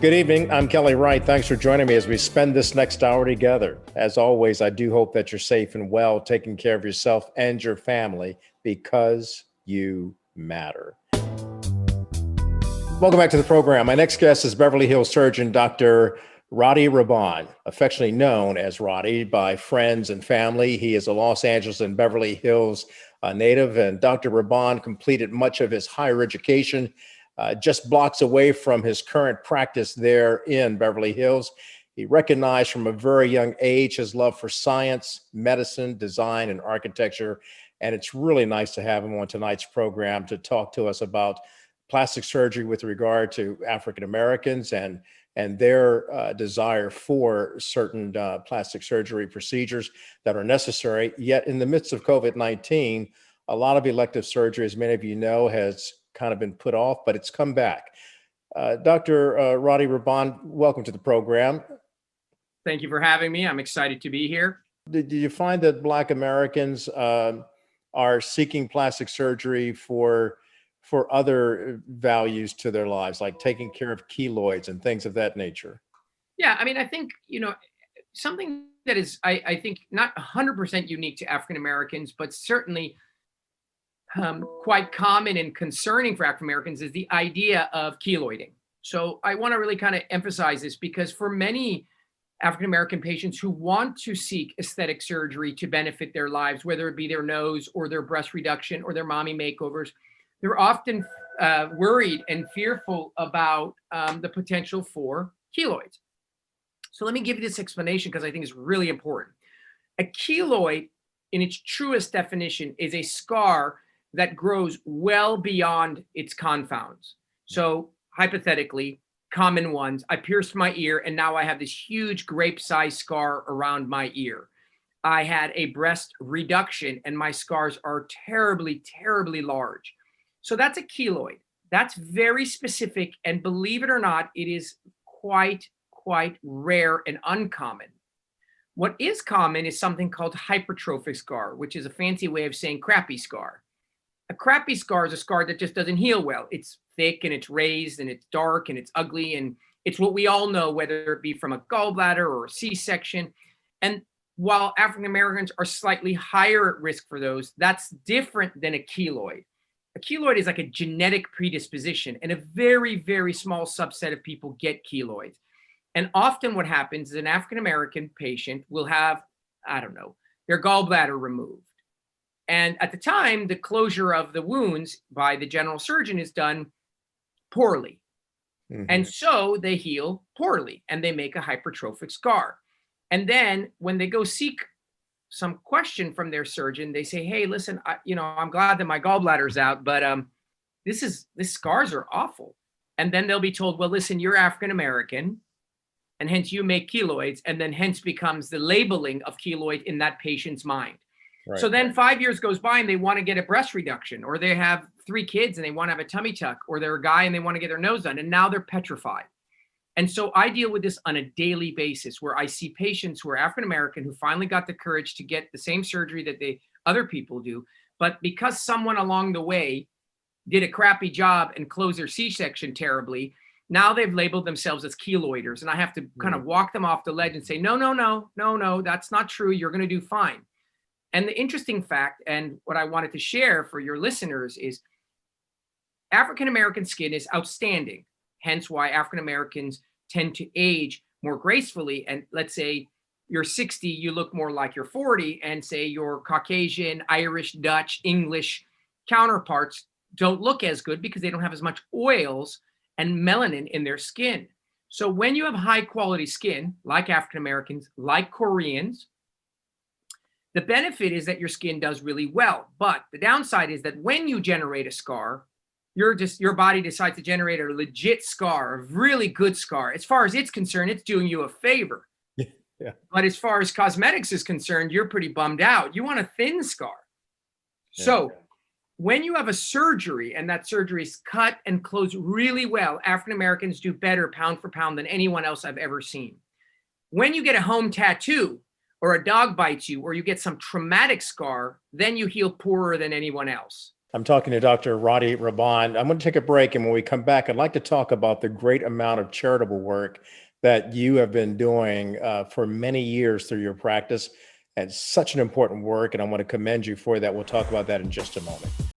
Good evening. I'm Kelly Wright. Thanks for joining me as we spend this next hour together. As always, I do hope that you're safe and well, taking care of yourself and your family because you matter. Welcome back to the program. My next guest is Beverly Hills surgeon Dr. Rady affectionately known as Rady by friends and family. He is a Los Angeles and Beverly Hills native, and Dr. Raban completed much of his higher education just blocks away from his current practice there in Beverly Hills. He recognized from a very young age his love for science, medicine, design, and architecture. And it's really nice to have him on tonight's program to talk to us about plastic surgery with regard to African Americans and their desire for certain plastic surgery procedures that are necessary. Yet in the midst of COVID-19, a lot of elective surgery, as many of you know, has kind of been put off, but it's come back. Dr. Rady Raban, welcome to the program. Thank you for having me. I'm excited to be here. Did you find that Black Americans are seeking plastic surgery for other values to their lives, like taking care of keloids and things of that nature? Yeah, I mean, I think, something that is, I think, not 100% unique to African Americans, but certainly quite common and concerning for African Americans is the idea of keloiding. So I want to really kind of emphasize this because for many African American patients who want to seek aesthetic surgery to benefit their lives, whether it be their nose or their breast reduction or their mommy makeovers, they're often worried and fearful about the potential for keloids. So let me give you this explanation because I think it's really important. A keloid, in its truest definition, is a scar that grows well beyond its confounds. So hypothetically, common ones, I pierced my ear and now I have this huge grape-sized scar around my ear. I had a breast reduction and my scars are terribly, terribly large. So that's a keloid. That's very specific, and believe it or not, it is quite rare and uncommon. What is common is something called hypertrophic scar, which is a fancy way of saying crappy scar. A crappy scar is a scar that just doesn't heal well. It's thick and it's raised and it's dark and it's ugly, and it's what we all know, whether it be from a gallbladder or a C-section. And while African Americans are slightly higher at risk for those, that's different than a keloid. A keloid is like a genetic predisposition, and a very, very small subset of people get keloids. And often what happens is an African American patient will have, their gallbladder removed. And at the time, the closure of the wounds by the general surgeon is done poorly. Mm-hmm. And so they heal poorly and they make a hypertrophic scar. And then when they go seek some question from their surgeon, they say, hey, listen, I'm glad that my gallbladder's out, but these scars are awful. And then they'll be told, well, listen, you're African American, and hence you make keloids, and then hence becomes the labeling of keloid in that patient's mind. Right. So then 5 years goes by and they want to get a breast reduction, or they have 3 kids and they want to have a tummy tuck, or they're a guy and they want to get their nose done, and now they're petrified. And so I deal with this on a daily basis where I see patients who are African American who finally got the courage to get the same surgery that other people do, but because someone along the way did a crappy job and closed their C-section terribly, now they've labeled themselves as keloiders, and I have to kind of walk them off the ledge and say, no, that's not true. You're going to do fine. And the interesting fact, and what I wanted to share for your listeners, is African American skin is outstanding. Hence why African Americans tend to age more gracefully. And let's say you're 60, you look more like you're 40, and say your Caucasian, Irish, Dutch, English counterparts don't look as good because they don't have as much oils and melanin in their skin. So when you have high quality skin, like African Americans, like Koreans, the benefit is that your skin does really well. But the downside is that when you generate a scar, your body decides to generate a legit scar, a really good scar. As far as it's concerned, it's doing you a favor. Yeah. But as far as cosmetics is concerned, you're pretty bummed out. You want a thin scar. Yeah. So when you have a surgery and that surgery is cut and closed really well, African Americans do better pound for pound than anyone else I've ever seen. When you get a home tattoo, or a dog bites you, or you get some traumatic scar, then you heal poorer than anyone else. I'm talking to Dr. Rady Raban. I'm going to take a break, and when we come back, I'd like to talk about the great amount of charitable work that you have been doing for many years through your practice. And such an important work, and I want to commend you for that. We'll talk about that in just a moment.